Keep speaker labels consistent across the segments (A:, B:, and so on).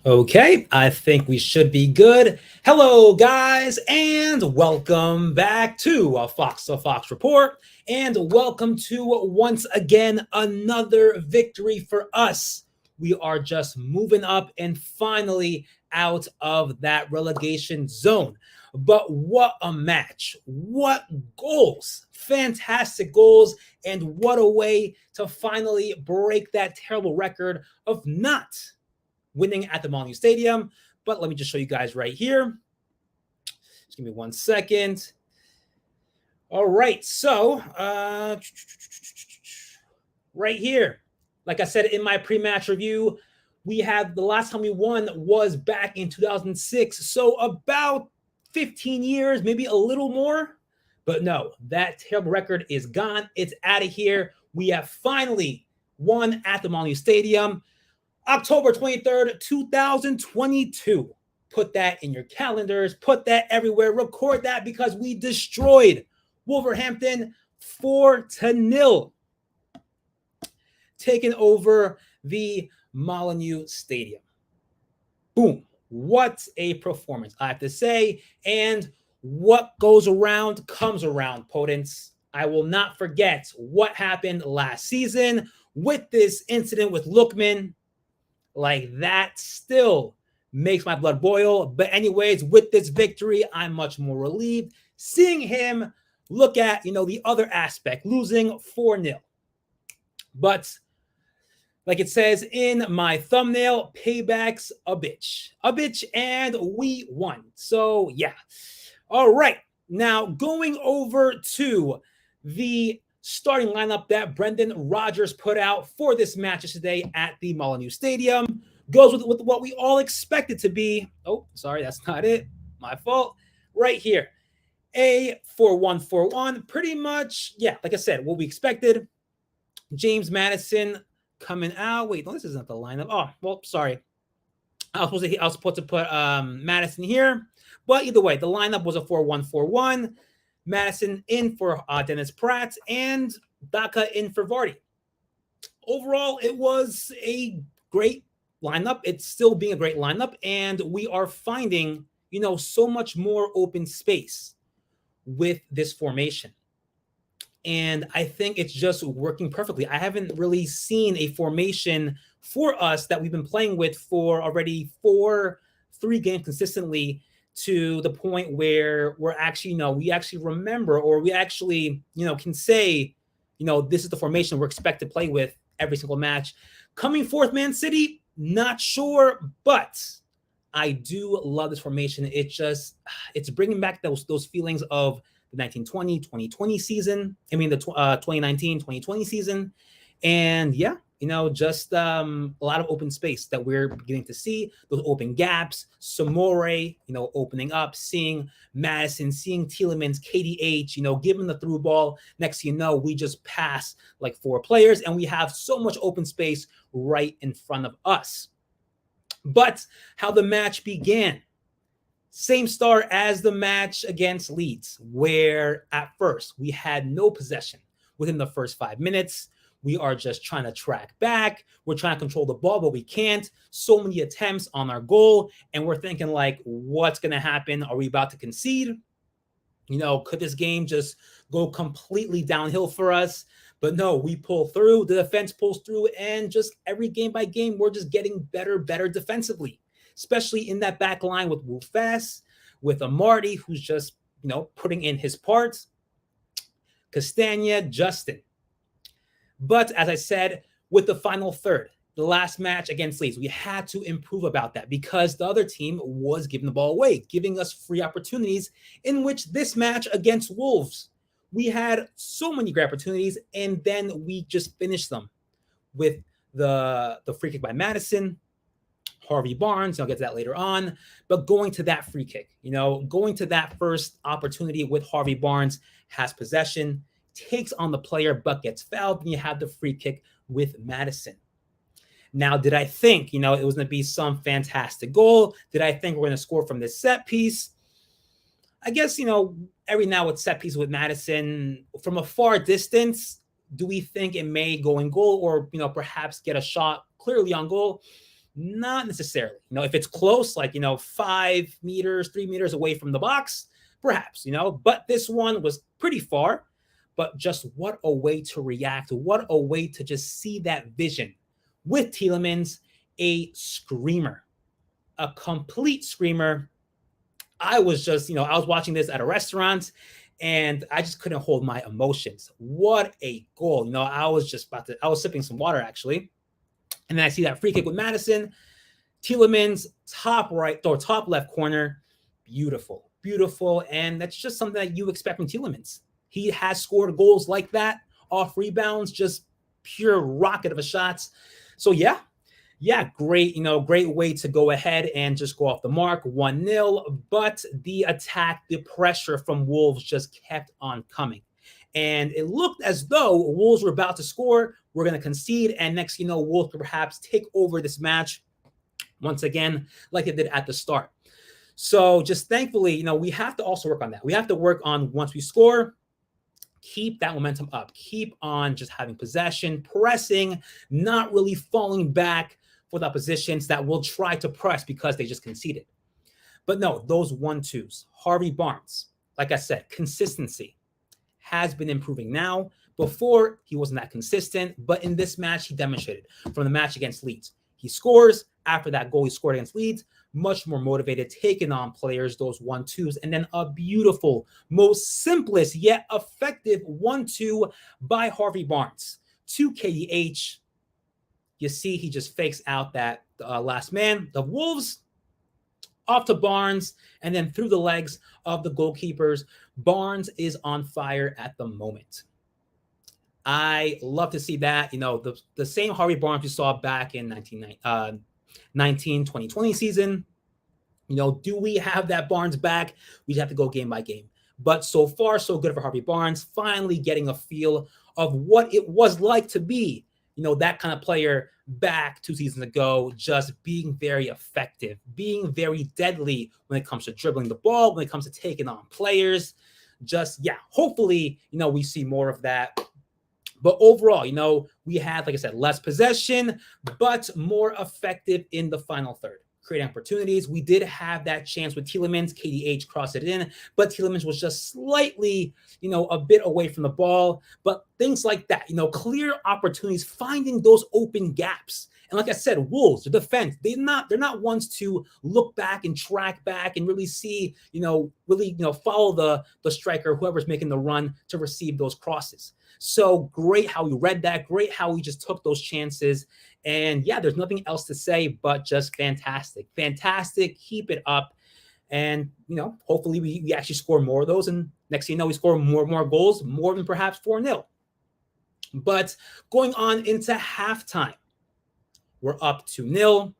A: Okay, I think we should be good. Hello, guys, and welcome back to a Fox to Fox report. And welcome to once again another victory for us. We are just moving up and finally out of that relegation zone. But what a match! What goals! Fantastic goals, and what a way to finally break that terrible record of not winning at the MOTM Stadium. But let me just show you guys right here. Just give me 1 second. All right, so right here, like I said in my pre-match review, we had the last time we won was back in 2006. So about 15 years, maybe a little more. But no, that terrible record is gone. It's out of here. We have finally won at the MOTM Stadium. October 23rd, 2022. Put that in your calendars. Put that everywhere. Record that because we destroyed Wolverhampton 4-0. Taking over the Molineux Stadium. Boom. What a performance, I have to say. And what goes around comes around, Potents. I will not forget what happened last season with this incident with Lookman. Like, that still makes my blood boil. But anyways, with this victory, I'm much more relieved seeing him look at, the other aspect, losing 4-0. But like it says in my thumbnail, payback's a bitch. A bitch, and we won. So yeah. All right. Now going over to the starting lineup that Brendan Rodgers put out for this match today at the Molineux Stadium goes with what we all expected to be. Oh, sorry, that's not it. My fault. Right here. A 4-1-4-1. Pretty much, yeah, like I said, what we expected. James Maddison coming out. Wait, no, this isn't the lineup. Oh, well, sorry. I was supposed to put Maddison here. But either way, the lineup was a 4-1-4-1. Maddison in for Dennis Praet, and Daka in for Vardy. Overall, it was a great lineup. It's still being a great lineup, and we are finding, so much more open space with this formation. And I think it's just working perfectly. I haven't really seen a formation for us that we've been playing with for already 3 games consistently, to the point where we're actually, we actually remember, or we actually, can say, this is the formation we're expected to play with every single match. Coming forth, Man City, not sure, but I do love this formation. It's bringing back those feelings of the 1920 season. I mean, the 2019-2020 season. And yeah, just a lot of open space that we're beginning to see, those open gaps. Samore, opening up, seeing Maddison, seeing Tielemans, KDH, giving the through ball. Next thing you know, we just pass like 4 players, and we have so much open space right in front of us. But how the match began. Same start as the match against Leeds, where at first we had no possession within the first 5 minutes. We are just trying to track back. We're trying to control the ball, but we can't. So many attempts on our goal, and we're thinking like, what's going to happen? Are we about to concede? Could this game just go completely downhill for us? But no, we pull through. The defense pulls through, and just every game by game, we're just getting better defensively, especially in that back line with Wolfes, with Marty, who's just, putting in his parts. Castagna, Justin. But as I said, with the final third, the last match against Leeds, we had to improve about that because the other team was giving the ball away, giving us free opportunities, in which this match against Wolves, we had so many great opportunities, and then we just finished them with the free kick by Maddison, Harvey Barnes. I'll get to that later on. But going to that free kick, going to that first opportunity with Harvey Barnes, has possession, takes on the player, but gets fouled, and you have the free kick with Maddison. Now, did I think, it was going to be some fantastic goal? Did I think we're going to score from this set piece? I guess, every now with set piece with Maddison, from a far distance, do we think it may go in goal, or, perhaps get a shot clearly on goal? Not necessarily. If it's close, like, 5 meters, 3 meters away from the box, perhaps, but this one was pretty far. But just what a way to react. What a way to just see that vision with Tielemans, a screamer, a complete screamer. I was just, I was watching this at a restaurant and I just couldn't hold my emotions. What a goal. I was sipping some water actually. And then I see that free kick with Maddison. Tielemans, top right or top left corner. Beautiful, beautiful. And that's just something that you expect from Tielemans. He has scored goals like that off rebounds, just pure rocket of a shots. So yeah, great, great way to go ahead and just go off the mark, 1-0. But the attack, the pressure from Wolves just kept on coming. And it looked as though Wolves were about to score. We're going to concede. And next, Wolves could perhaps take over this match once again, like they did at the start. So just thankfully, we have to also work on that. We have to work on once we score, keep that momentum up. Keep on just having possession, pressing, not really falling back for the oppositions that will try to press because they just conceded. But no, those 1-2s, Harvey Barnes, like I said, consistency has been improving now. Before, he wasn't that consistent, but in this match, he demonstrated from the match against Leeds. He scores. After that goal he scored against Leeds, much more motivated, taking on players, those 1-2s, and then a beautiful, most simplest yet effective 1-2 by Harvey Barnes to KDH. You see, he just fakes out that last man. The Wolves off to Barnes, and then through the legs of the goalkeepers. Barnes is on fire at the moment. I love to see that. The same Harvey Barnes we saw back in 2020 season. Do we have that Barnes back? We have to go game by game. But so far, so good for Harvey Barnes, finally getting a feel of what it was like to be, that kind of player back 2 seasons ago, just being very effective, being very deadly when it comes to dribbling the ball, when it comes to taking on players. Hopefully, we see more of that. But overall, we had, like I said, less possession, but more effective in the final third, creating opportunities. We did have that chance with Tielemans. KDH crossed it in, but Tielemans was just slightly, a bit away from the ball. But things like that, clear opportunities, finding those open gaps. And like I said, Wolves, the defense, they're not ones to look back and track back and really see, follow the striker, whoever's making the run to receive those crosses. So great how we read that, great how we just took those chances. And yeah, there's nothing else to say but just fantastic. Fantastic. Keep it up. And, hopefully we actually score more of those. And next thing you know, we score more goals, more than perhaps 4-0. But going on into halftime, we're up 2-0.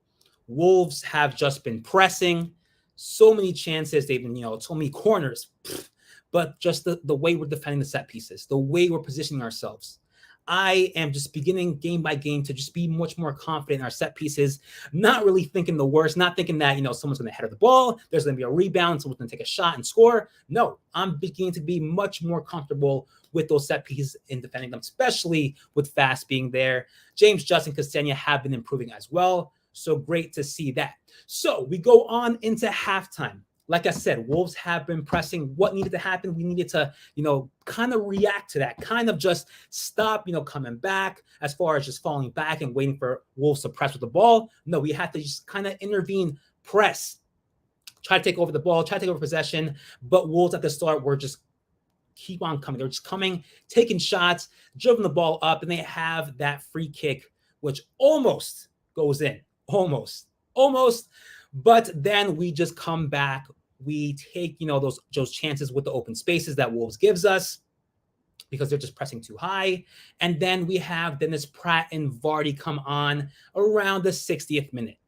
A: Wolves have just been pressing. So many chances. They've been, so many corners. But just the way we're defending the set pieces, the way we're positioning ourselves. I am just beginning game by game to just be much more confident in our set pieces, not really thinking the worst, not thinking that, someone's going to head the ball, there's going to be a rebound, someone's going to take a shot and score. No, I'm beginning to be much more comfortable with those set pieces in defending them, especially with Fast being there. James, Justin, Castagna have been improving as well. So great to see that. So we go on into halftime. Like I said, Wolves have been pressing. What needed to happen? We needed to, kind of react to that, kind of just stop, coming back as far as just falling back and waiting for Wolves to press with the ball. No, we had to just kind of intervene, press, try to take over the ball, try to take over possession. But Wolves at the start were just keep on coming. They're just coming, taking shots, dribbling the ball up, and they have that free kick, which almost goes in. Almost. But then we just come back. We take, those chances with the open spaces that Wolves gives us because they're just pressing too high. And then we have Dennis Praet and Vardy come on around the 60th minute.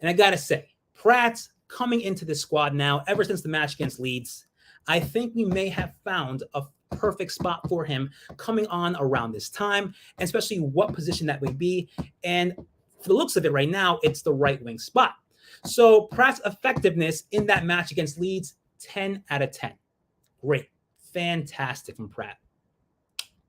A: And I got to say, Praet coming into the squad now, ever since the match against Leeds, I think we may have found a perfect spot for him coming on around this time, and especially what position that would be. And for the looks of it right now, it's the right wing spot. So Praet's effectiveness in that match against Leeds, 10 out of 10. Great. Fantastic from Praet.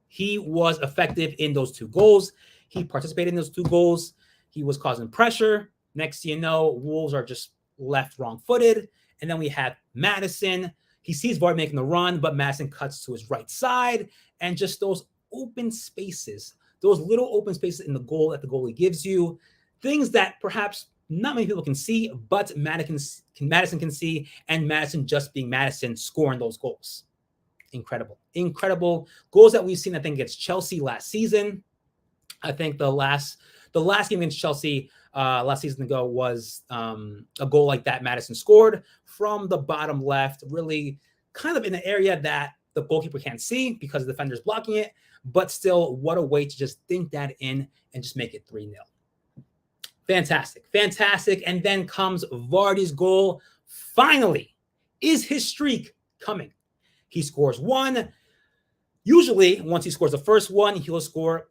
A: He was effective in those 2 goals. He participated in those 2 goals. He was causing pressure. Next thing you know, Wolves are just left wrong-footed. And then we have Maddison. He sees Vardy making the run, but Maddison cuts to his right side. And just those open spaces, those little open spaces in the goal that the goalie gives you, things that perhaps not many people can see, but Maddison can see, and Maddison just being Maddison, scoring those goals. Incredible goals that we've seen, I think, against Chelsea last season. I think the last game against Chelsea last season ago was a goal like that Maddison scored from the bottom left, really kind of in an area that the goalkeeper can't see because the defender's blocking it. But still, what a way to just think that in and just make it 3-0. Fantastic. And then comes Vardy's goal. Finally, is his streak coming? He scores one. Usually, once he scores the first one, he'll score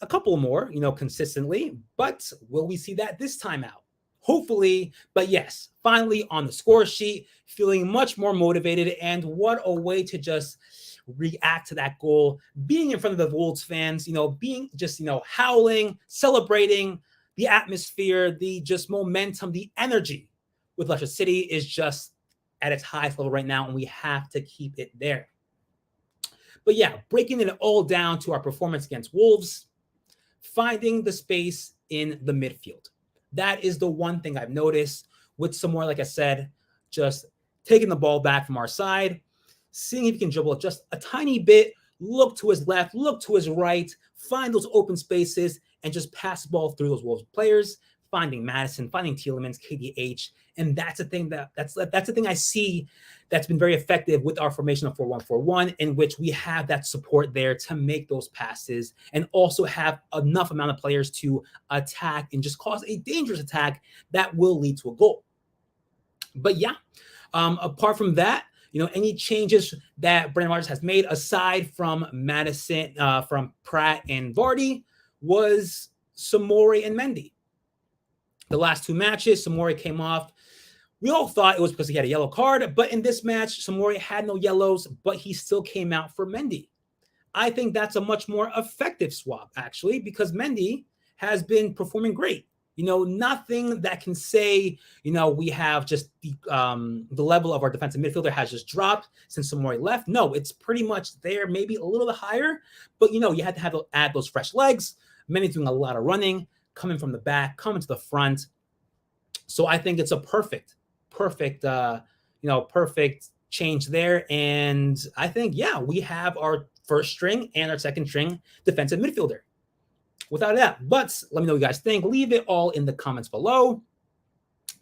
A: a couple more, consistently. But will we see that this time out? Hopefully. But yes, finally on the score sheet, feeling much more motivated. And what a way to just react to that goal. Being in front of the Wolves fans, being just, howling, celebrating. The atmosphere, the just momentum, the energy with Leicester City is just at its highest level right now, and we have to keep it there. But yeah, breaking it all down to our performance against Wolves, finding the space in the midfield. That is the one thing I've noticed with Samora, like I said, just taking the ball back from our side, seeing if he can dribble just a tiny bit, look to his left, look to his right, find those open spaces, and just pass the ball through those Wolves players, finding Maddison, finding Tielemans, KDH. And that's the thing that's the thing I see that's been very effective with our formation of 4-1-4-1, in which we have that support there to make those passes and also have enough amount of players to attack and just cause a dangerous attack that will lead to a goal. But yeah, apart from that, any changes that Brendan Rodgers has made aside from Maddison, from Praet and Vardy, was Samora and Mendy. The last two matches, Samora came off. We all thought it was because he had a yellow card, but in this match, Samora had no yellows, but he still came out for Mendy. I think that's a much more effective swap, actually, because Mendy has been performing great. Nothing that can say, we have just the level of our defensive midfielder has just dropped since Samora left. No, it's pretty much there, maybe a little bit higher, but you had to add those fresh legs. Mendy's doing a lot of running, coming from the back, coming to the front. So I think it's a perfect change there. And I think, we have our first string and our second string defensive midfielder. Without that. But let me know what you guys think. Leave it all in the comments below.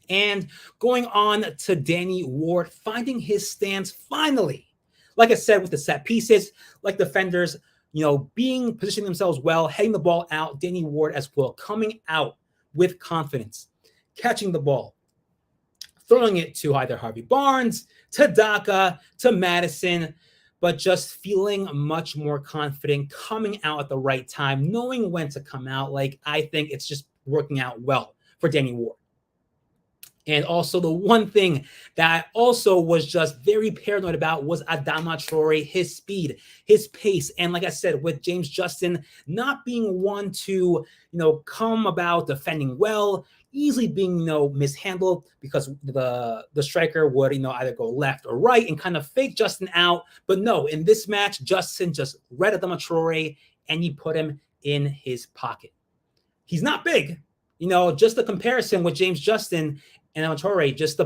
A: And going on to Danny Ward, finding his stance finally. Like I said, with the set pieces, like defenders, positioning themselves well, heading the ball out. Danny Ward as well, coming out with confidence, catching the ball, throwing it to either Harvey Barnes, to Daka, to Maddison, but just feeling much more confident, coming out at the right time, knowing when to come out. I think it's just working out well for Danny Ward. And also the one thing that I also was just very paranoid about was Adama Traore, his speed, his pace. And like I said, with James Justin not being one to, come about defending well, easily being, mishandled because the striker would, either go left or right and kind of fake Justin out. But no, in this match, Justin just read Adama Traore and he put him in his pocket. He's not big, just the comparison with James Justin and Adama Traore, just the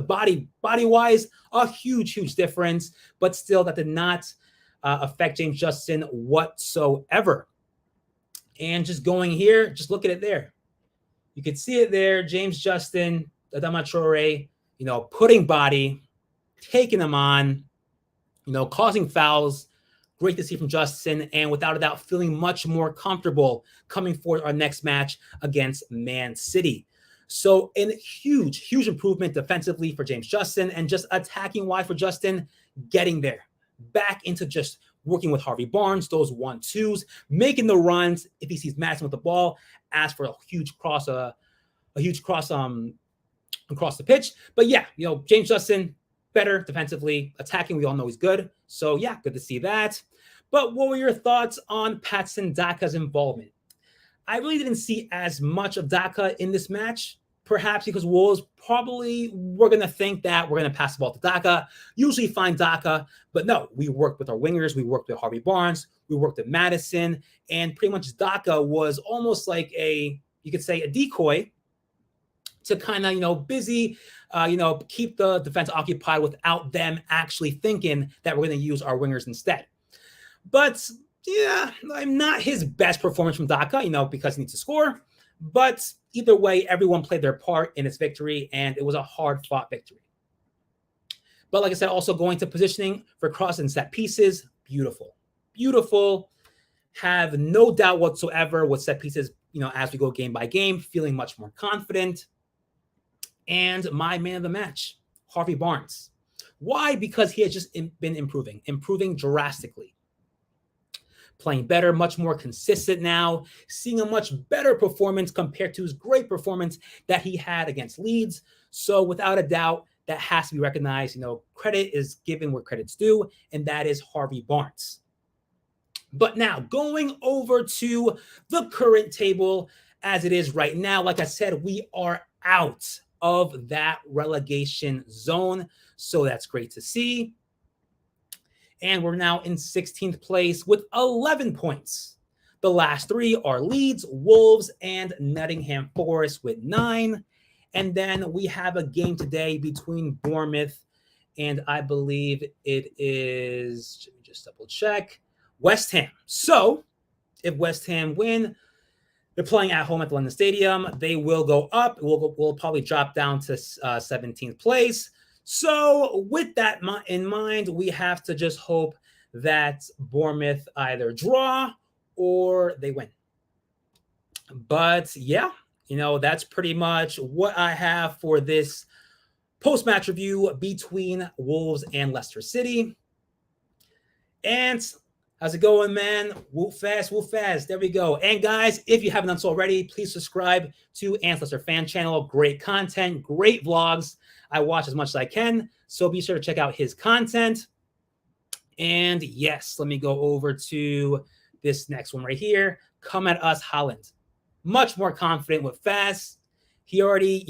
A: body-wise, a huge difference, but still that did not affect James Justin whatsoever. And just going here, just look at it there. You can see it there, James Justin, Adama Traore, putting body, taking them on, causing fouls. Great to see from Justin, and without a doubt, feeling much more comfortable coming for our next match against Man City. So a huge improvement defensively for James Justin, and just attacking wide for Justin, getting there. Back into just working with Harvey Barnes, those 1-2s, making the runs. If he sees Maddison with the ball, ask for a huge cross across the pitch. But yeah, James Justin, better defensively. Attacking, we all know he's good. So yeah, good to see that. But what were your thoughts on Patson Daka's involvement? I really didn't see as much of Daka in this match. perhaps because Wolves probably were going to think that we're going to pass the ball to Daka, usually find Daka, but no, we worked with our wingers, we worked with Harvey Barnes, we worked with Maddison, and pretty much Daka was almost like you could say a decoy to kind of, busy, keep the defense occupied without them actually thinking that we're going to use our wingers instead. But yeah, I'm not his best performance from Daka, because he needs to score. But either way, everyone played their part in its victory, and it was a hard-fought victory. But like I said, also going to positioning for cross and set pieces, beautiful. Beautiful. Have no doubt whatsoever with set pieces, as we go game by game, feeling much more confident. And my man of the match, Harvey Barnes. Why? Because he has just been improving drastically. Playing better, much more consistent now, seeing a much better performance compared to his great performance that he had against Leeds. So without a doubt, that has to be recognized. Credit is given where credit's due, and that is Harvey Barnes. But now going over to the current table as it is right now, like I said, we are out of that relegation zone. So that's great to see. And we're now in 16th place with 11 points. The last three are Leeds, Wolves, and Nottingham Forest with 9. And then we have a game today between Bournemouth and I believe it is, let me just double check, West Ham. So if West Ham win, they're playing at home at the London Stadium. They will go up. We'll probably drop down to 17th place. So with that in mind, we have to just hope that Bournemouth either draw or they win. But yeah, that's pretty much what I have for this post-match review between Wolves and Leicester City. And how's it going, man? Whoop fast, whoop fast. There we go. And guys, if you haven't done so already, please subscribe to Leicester Fan Channel. Great content, great vlogs. I watch as much as I can, so be sure to check out his content. And yes, let me go over to this next one right here. Come at us, Holland. Much more confident with Fast. He already,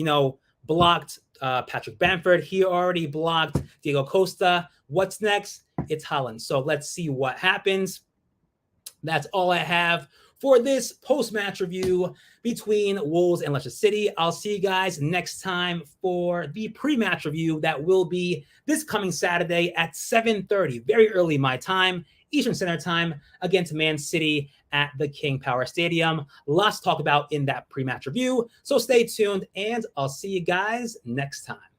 A: blocked Patrick Bamford. He already blocked Diego Costa. What's next? It's Holland. So let's see what happens. That's all I have for this post-match review between Wolves and Leicester City. I'll see you guys next time for the pre-match review that will be this coming Saturday at 7:30, very early my time, Eastern Standard Time, against Man City at the King Power Stadium. Lots to talk about in that pre-match review, so stay tuned, and I'll see you guys next time.